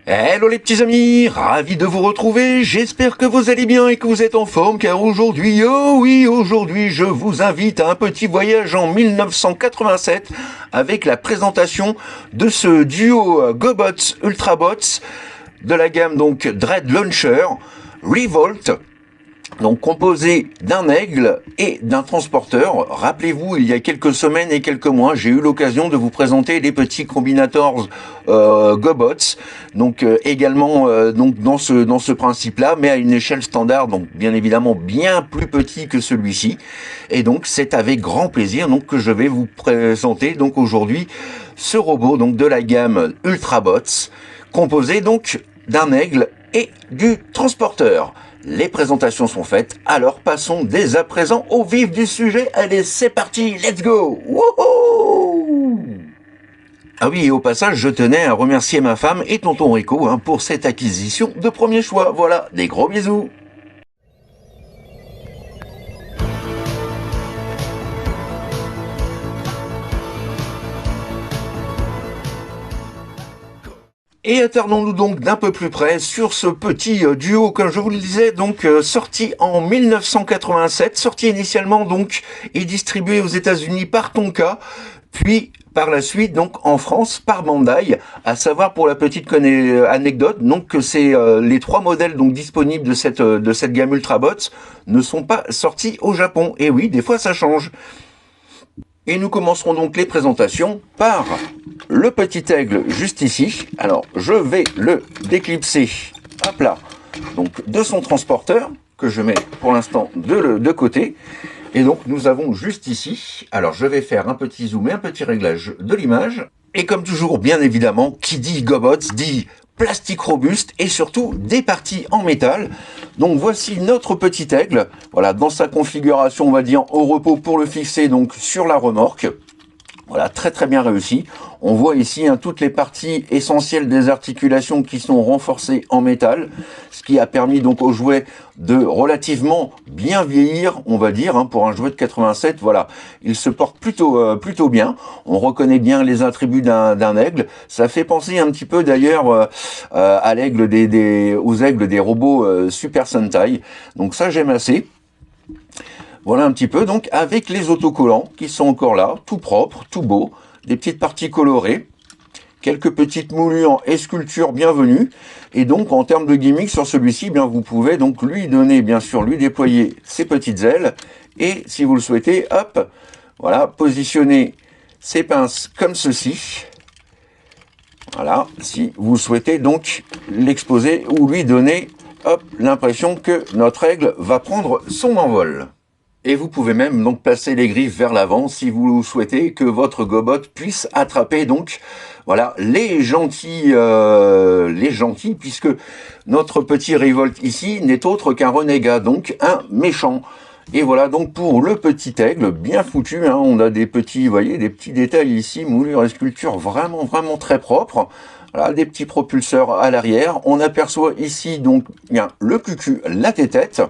Hello les petits amis, ravi de vous retrouver, j'espère que vous allez bien et que vous êtes en forme car aujourd'hui, oh oui, aujourd'hui je vous invite à un petit voyage en 1987 avec la présentation de ce duo GoBots Ultrabots de la gamme donc Dread Launcher Revolt. Donc composé d'un aigle et d'un transporteur. Rappelez-vous, il y a quelques semaines et quelques mois, j'ai eu l'occasion de vous présenter les petits combinators GoBots. Donc également donc dans ce principe-là, mais à une échelle standard, donc bien évidemment bien plus petit que celui-ci. Et donc c'est avec grand plaisir donc que je vais vous présenter donc aujourd'hui ce robot donc de la gamme Ultrabots, composé donc d'un aigle et du transporteur. Les présentations sont faites, alors passons dès à présent au vif du sujet. Allez, c'est parti, let's go! Wouhou! Ah oui, et au passage, je tenais à remercier ma femme et tonton Rico pour cette acquisition de premier choix. Voilà, des gros bisous! Et attardons-nous donc d'un peu plus près sur ce petit duo, comme je vous le disais, donc sorti en 1987, sorti initialement donc et distribué aux États-Unis par Tonka, puis par la suite donc en France par Bandai. À savoir pour la petite anecdote, donc que c'est les trois modèles donc disponibles de cette gamme Ultrabots ne sont pas sortis au Japon. Et oui, des fois ça change. Et nous commencerons donc les présentations par le petit aigle juste ici. Alors, je vais le déclipser, hop là, donc de son transporteur, que je mets pour l'instant de côté. Et donc, nous avons juste ici, alors je vais faire un petit zoom et un petit réglage de l'image. Et comme toujours, bien évidemment, qui dit GoBots dit plastique robuste et surtout des parties en métal. Donc voici notre petit aigle, voilà, dans sa configuration, on va dire, au repos pour le fixer donc sur la remorque. Voilà, très très bien réussi. On voit ici toutes les parties essentielles des articulations qui sont renforcées en métal, ce qui a permis donc au jouet de relativement bien vieillir, on va dire, pour un jouet de 87. Voilà, il se porte plutôt bien. On reconnaît bien les attributs d'un aigle. Ça fait penser un petit peu d'ailleurs à l'aigle aux aigles des robots Super Sentai. Donc ça j'aime assez. Voilà un petit peu, donc avec les autocollants qui sont encore là, tout propre, tout beau, des petites parties colorées, quelques petites moulures et sculptures bienvenues. Et donc en termes de gimmick sur celui-ci, bien vous pouvez donc lui donner, bien sûr, lui déployer ses petites ailes. Et si vous le souhaitez, hop, voilà, positionner ses pinces comme ceci. Voilà, si vous souhaitez donc l'exposer ou lui donner, hop, l'impression que notre aigle va prendre son envol. Et vous pouvez même donc placer les griffes vers l'avant si vous souhaitez que votre GoBot puisse attraper donc voilà les gentils puisque notre petit Revolt ici n'est autre qu'un renégat, donc un méchant. Et voilà donc pour le petit aigle bien foutu, on a des petits, vous voyez, des petits détails ici, moulures et sculptures vraiment très propres. Voilà, des petits propulseurs à l'arrière. On aperçoit ici donc bien le cucu, la tête.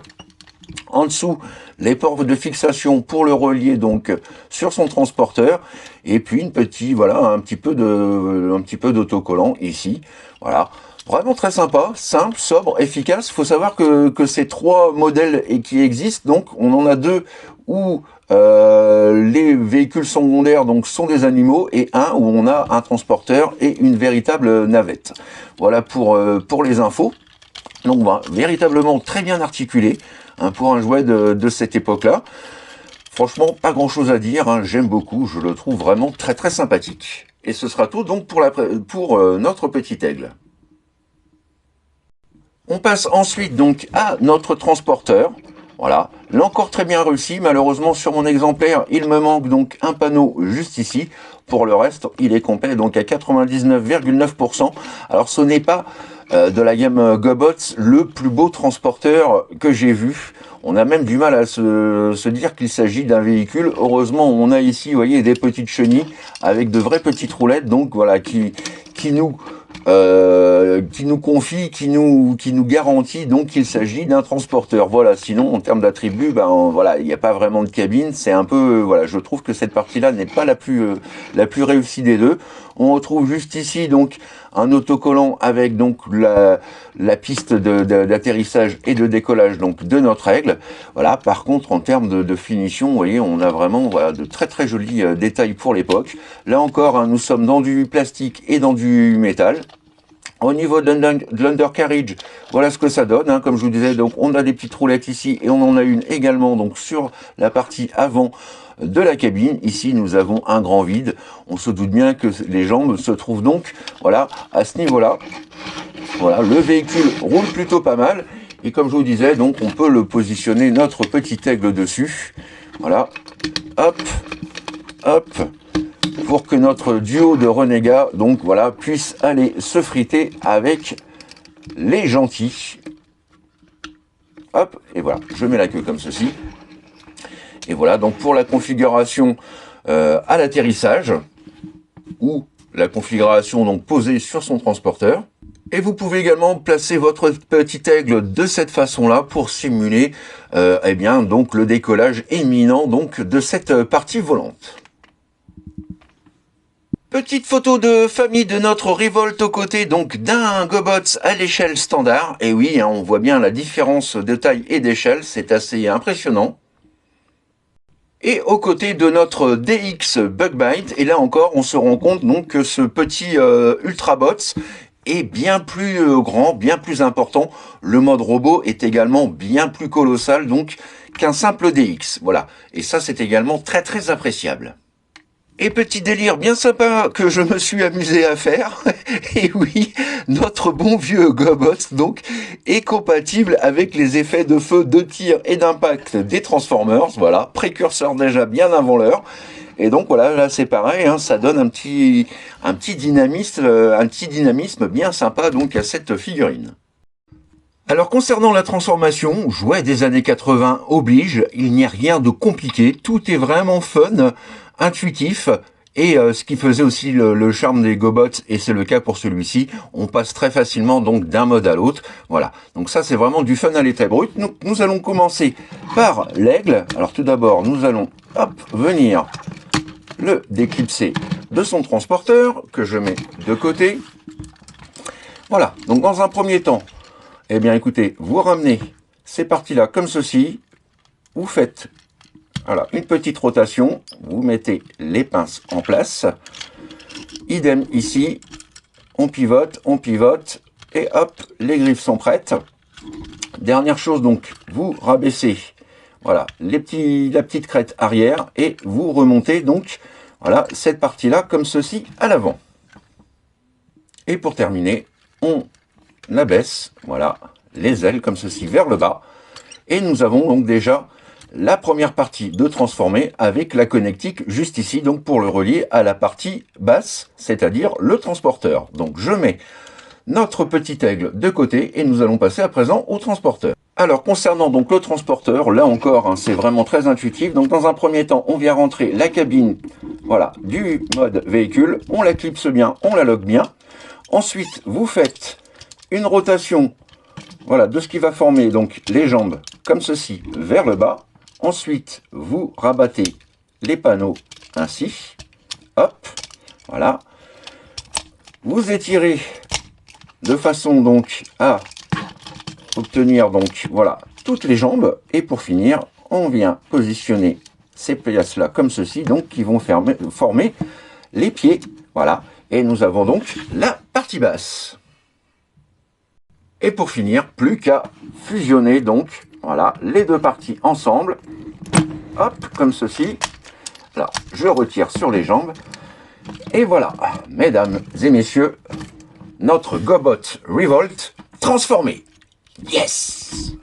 En dessous, les ports de fixation pour le relier donc sur son transporteur, et puis un petit peu d'autocollant ici. Voilà, vraiment très sympa, simple, sobre, efficace. Il faut savoir que ces trois modèles qui existent, donc on en a deux où les véhicules secondaires donc sont des animaux, et un où on a un transporteur et une véritable navette. Voilà pour les infos. Donc véritablement très bien articulé. Pour un jouet de cette époque-là. Franchement, pas grand-chose à dire, j'aime beaucoup, je le trouve vraiment très sympathique. Et ce sera tout donc pour notre petit aigle. On passe ensuite donc à notre transporteur. Voilà, là encore très bien réussi. Malheureusement sur mon exemplaire, il me manque donc un panneau juste ici. Pour le reste, il est complet donc à 99,9%. Alors ce n'est pas de la gamme GoBots le plus beau transporteur que j'ai vu. On a même du mal à se dire qu'il s'agit d'un véhicule. Heureusement, on a ici, vous voyez, des petites chenilles avec de vraies petites roulettes, donc voilà, qui nous qui nous confie, qui nous garantit donc qu'il s'agit d'un transporteur. Voilà, sinon en termes d'attributs, ben voilà, il n'y a pas vraiment de cabine. C'est un peu, voilà, je trouve que cette partie-là n'est pas la plus réussie des deux. On retrouve juste ici donc un autocollant avec donc la piste d'atterrissage et de décollage donc de notre aigle. Voilà. Par contre, en termes de finition, vous voyez, on a vraiment voilà de très très jolis détails pour l'époque. Là encore, hein, nous sommes dans du plastique et dans du métal. Au niveau de l'undercarriage, voilà ce que ça donne, hein, comme je vous disais, donc on a des petites roulettes ici et on en a une également donc sur la partie avant de la cabine. Ici nous avons un grand vide, on se doute bien que les jambes se trouvent donc voilà à ce niveau là. Voilà, le véhicule roule plutôt pas mal et comme je vous disais, donc on peut le positionner notre petit aigle dessus, voilà, hop, hop, pour que notre duo de renégats, donc voilà, puisse aller se friter avec les gentils. Hop, et voilà, je mets la queue comme ceci. Et voilà, donc pour la configuration à l'atterrissage, ou la configuration donc posée sur son transporteur. Et vous pouvez également placer votre petit aigle de cette façon-là pour simuler eh bien, donc le décollage imminent donc, de cette partie volante. Petite photo de famille de notre Revolt aux côtés donc d'un GoBots à l'échelle standard. Et oui, hein, on voit bien la différence de taille et d'échelle, c'est assez impressionnant. Et aux côtés de notre DX Bug-Byte, et là encore, on se rend compte donc que ce petit Ultrabots est bien plus grand, bien plus important. Le mode robot est également bien plus colossal donc qu'un simple DX. Voilà, et ça c'est également très très appréciable. Et petit délire bien sympa que je me suis amusé à faire, et oui, notre bon vieux GoBots donc est compatible avec les effets de feu, de tir et d'impact des Transformers, voilà, précurseur déjà bien avant l'heure. Et donc voilà, là c'est pareil, hein, ça donne un petit dynamisme bien sympa donc à cette figurine. Alors concernant la transformation, jouet des années 80 oblige, il n'y a rien de compliqué, tout est vraiment fun, intuitif, et ce qui faisait aussi le charme des GoBots, et c'est le cas pour celui-ci, on passe très facilement donc d'un mode à l'autre. Voilà, donc ça c'est vraiment du fun à l'état brut. Nous allons commencer par l'aigle. Alors tout d'abord, nous allons hop, venir le déclipser de son transporteur, que je mets de côté. Voilà, donc dans un premier temps, eh bien écoutez, vous ramenez ces parties-là comme ceci, vous faites voilà, une petite rotation, vous mettez les pinces en place, idem ici, on pivote, et hop, les griffes sont prêtes. Dernière chose donc, vous rabaissez voilà, la petite crête arrière, et vous remontez donc voilà, cette partie-là comme ceci à l'avant. Et pour terminer, on abaisse voilà, les ailes comme ceci vers le bas, et nous avons donc déjà la première partie de transformer avec la connectique juste ici, donc pour le relier à la partie basse, c'est-à-dire le transporteur. Donc je mets notre petit aigle de côté et nous allons passer à présent au transporteur. Alors concernant donc le transporteur, là encore, hein, c'est vraiment très intuitif. Donc dans un premier temps, on vient rentrer la cabine voilà, du mode véhicule, on la clipse bien, on la lock bien. Ensuite, vous faites une rotation voilà, de ce qui va former donc les jambes comme ceci vers le bas. Ensuite, vous rabattez les panneaux ainsi, hop, voilà. Vous étirez de façon donc à obtenir donc voilà toutes les jambes, et pour finir, on vient positionner ces pièces là comme ceci, donc qui vont former les pieds, voilà. Et nous avons donc la partie basse. Et pour finir, plus qu'à fusionner donc voilà, les deux parties ensemble, hop, comme ceci. Alors, je retire sur les jambes, et voilà, mesdames et messieurs, notre GoBot Revolt transformé. Yes!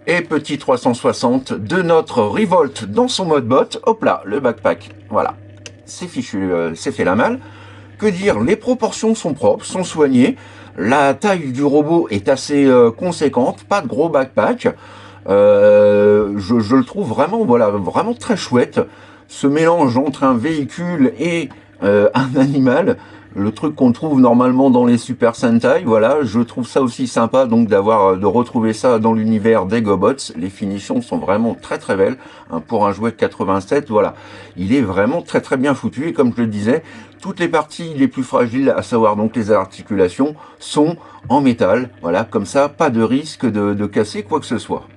Et petit 360 de notre Revolt dans son mode bot, hop là, le backpack, voilà, c'est fichu, c'est fait la malle. Que dire, les proportions sont propres, sont soignées. La taille du robot est assez conséquente, pas de gros backpack. Je le trouve vraiment, voilà, vraiment très chouette. Ce mélange entre un véhicule et un animal, le truc qu'on trouve normalement dans les Super Sentai. Voilà, je trouve ça aussi sympa donc de retrouver ça dans l'univers des GoBots. Les finitions sont vraiment très très belles hein, pour un jouet de 87. Voilà, il est vraiment très très bien foutu et comme je le disais, toutes les parties les plus fragiles, à savoir donc les articulations, sont en métal. Voilà, comme ça, pas de risque de casser quoi que ce soit.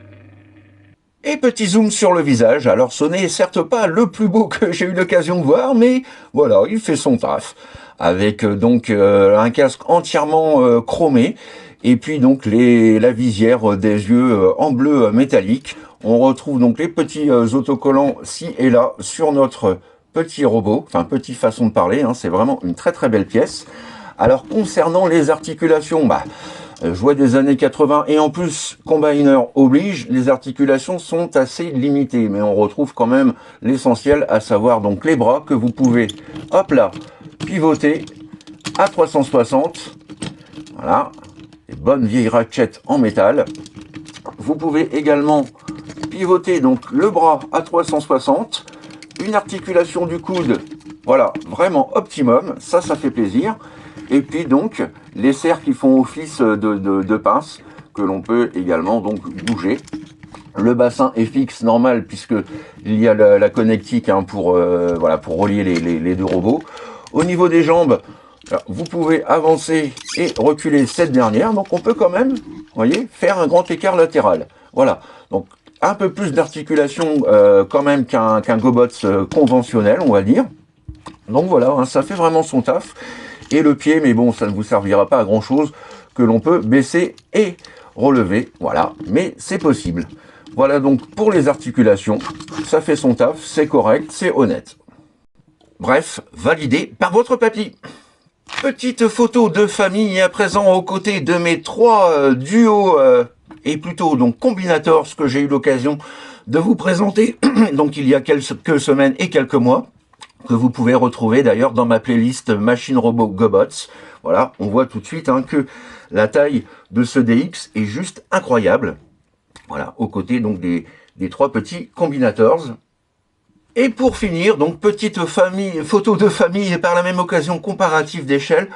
Et petit zoom sur le visage, alors ce n'est certes pas le plus beau que j'ai eu l'occasion de voir, mais voilà, il fait son taf. Avec un casque entièrement chromé, et puis donc la visière des yeux en bleu métallique. On retrouve donc les petits autocollants ci et là sur notre petit robot, enfin petite façon de parler, hein, c'est vraiment une très très belle pièce. Alors concernant les articulations, jouet des années 80 et en plus Combiner oblige, les articulations sont assez limitées, mais on retrouve quand même l'essentiel, à savoir donc les bras que vous pouvez, hop là, pivoter à 360. Voilà, les bonnes vieilles ratchets en métal. Vous pouvez également pivoter donc le bras à 360, une articulation du coude, voilà, vraiment optimum, ça fait plaisir. Et puis donc les serres qui font office de pince que l'on peut également donc bouger. Le bassin est fixe normal puisque il y a la connectique hein, pour relier les deux robots. Au niveau des jambes, alors, vous pouvez avancer et reculer cette dernière, donc on peut quand même, voyez, faire un grand écart latéral. Voilà, donc un peu plus d'articulation quand même qu'un GoBots conventionnel, on va dire. Donc voilà, hein, ça fait vraiment son taf. Et le pied, mais bon, ça ne vous servira pas à grand chose, que l'on peut baisser et relever, voilà, mais c'est possible. Voilà donc pour les articulations, ça fait son taf, c'est correct, c'est honnête. Bref, validé par votre papy. Petite photo de famille à présent aux côtés de mes trois duos et plutôt donc combinators que j'ai eu l'occasion de vous présenter donc il y a quelques semaines et quelques mois, que vous pouvez retrouver d'ailleurs dans ma playlist Machine Robot GoBots. Voilà, on voit tout de suite hein, que la taille de ce DX est juste incroyable. Voilà, aux côtés donc des trois petits combinators. Et pour finir, donc petite photo de famille et par la même occasion comparatif d'échelle,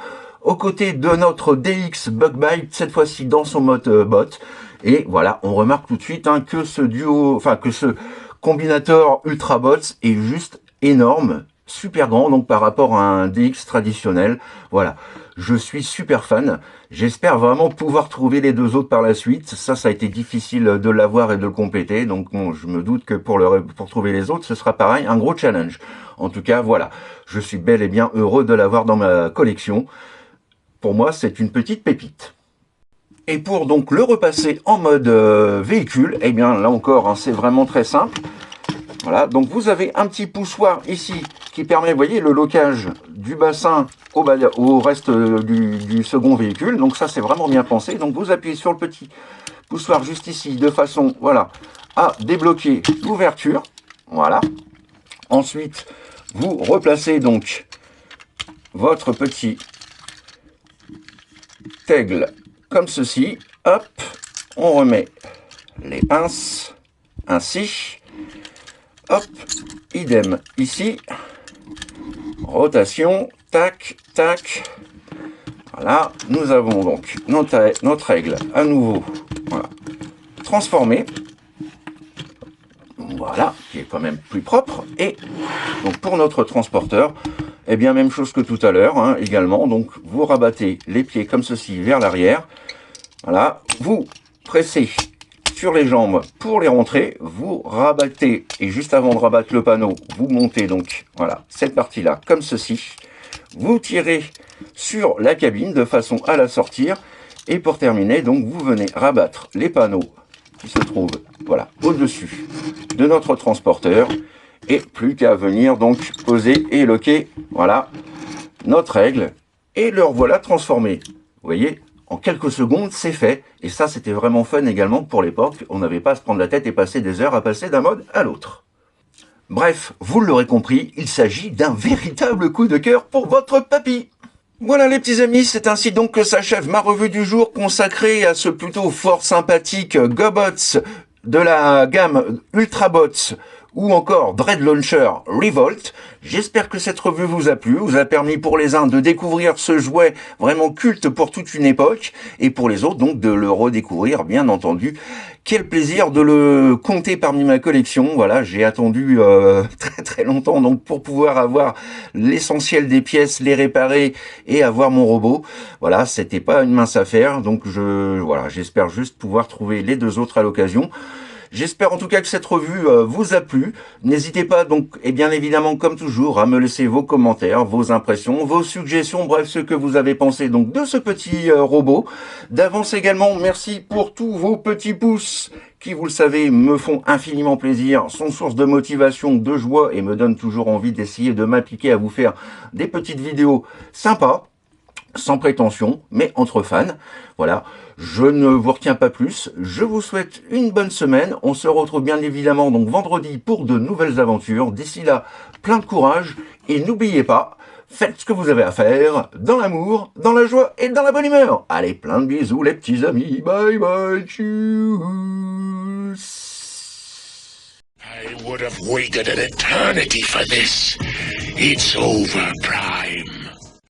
aux côtés de notre DX Bug-Bite, cette fois-ci dans son mode bot. Et voilà, on remarque tout de suite hein, que ce combinator Ultra Bots est juste énorme, super grand donc par rapport à un DX traditionnel. Voilà, je suis super fan. J'espère vraiment pouvoir trouver les deux autres par la suite. Ça a été difficile de l'avoir et de le compléter. Donc bon, je me doute que pour trouver les autres, ce sera pareil, un gros challenge. En tout cas, voilà, je suis bel et bien heureux de l'avoir dans ma collection. Pour moi, c'est une petite pépite. Et pour donc le repasser en mode véhicule, eh bien là encore, hein, c'est vraiment très simple. Voilà, donc vous avez un petit poussoir ici qui permet, vous voyez, le locage du bassin au reste du second véhicule. Donc ça, c'est vraiment bien pensé. Donc vous appuyez sur le petit poussoir juste ici de façon, voilà, à débloquer l'ouverture. Voilà. Ensuite, vous replacez donc votre petit aigle comme ceci. Hop, on remet les pinces ainsi. Hop, idem ici, rotation, tac, tac, voilà, nous avons donc notre aigle à nouveau, voilà, transformé, voilà, qui est quand même plus propre, et donc pour notre transporteur, eh bien même chose que tout à l'heure, hein, également, donc vous rabattez les pieds comme ceci vers l'arrière, voilà, vous pressez sur les jambes pour les rentrer, vous rabattez et juste avant de rabattre le panneau, vous montez donc voilà cette partie là comme ceci, vous tirez sur la cabine de façon à la sortir et pour terminer donc vous venez rabattre les panneaux qui se trouvent voilà au-dessus de notre transporteur et plus qu'à venir donc poser et loquer voilà notre aigle et le voilà transformé. Vous voyez, en quelques secondes, c'est fait. Et ça, c'était vraiment fun également pour l'époque. On n'avait pas à se prendre la tête et passer des heures à passer d'un mode à l'autre. Bref, vous l'aurez compris, il s'agit d'un véritable coup de cœur pour votre papy. Voilà les petits amis, c'est ainsi donc que s'achève ma revue du jour consacrée à ce plutôt fort sympathique GoBots de la gamme Ultrabots ou encore Dread Launcher Revolt. J'espère que cette revue vous a plu, vous a permis pour les uns de découvrir ce jouet vraiment culte pour toute une époque, et pour les autres donc de le redécouvrir, bien entendu. Quel plaisir de le compter parmi ma collection. Voilà, j'ai attendu très très longtemps donc pour pouvoir avoir l'essentiel des pièces, les réparer et avoir mon robot. Voilà, c'était pas une mince affaire, donc j'espère juste pouvoir trouver les deux autres à l'occasion. J'espère en tout cas que cette revue vous a plu. N'hésitez pas donc, et bien évidemment comme toujours, à me laisser vos commentaires, vos impressions, vos suggestions, bref ce que vous avez pensé donc de ce petit robot. D'avance également, merci pour tous vos petits pouces qui, vous le savez, me font infiniment plaisir, sont source de motivation, de joie et me donnent toujours envie d'essayer de m'appliquer à vous faire des petites vidéos sympas, sans prétention, mais entre fans. Voilà, je ne vous retiens pas plus, je vous souhaite une bonne semaine, on se retrouve bien évidemment donc vendredi pour de nouvelles aventures. D'ici là, plein de courage, et n'oubliez pas, faites ce que vous avez à faire, dans l'amour, dans la joie et dans la bonne humeur. Allez, plein de bisous les petits amis, bye bye, tchuss. I would have waited an eternity for this. It's over, Prime.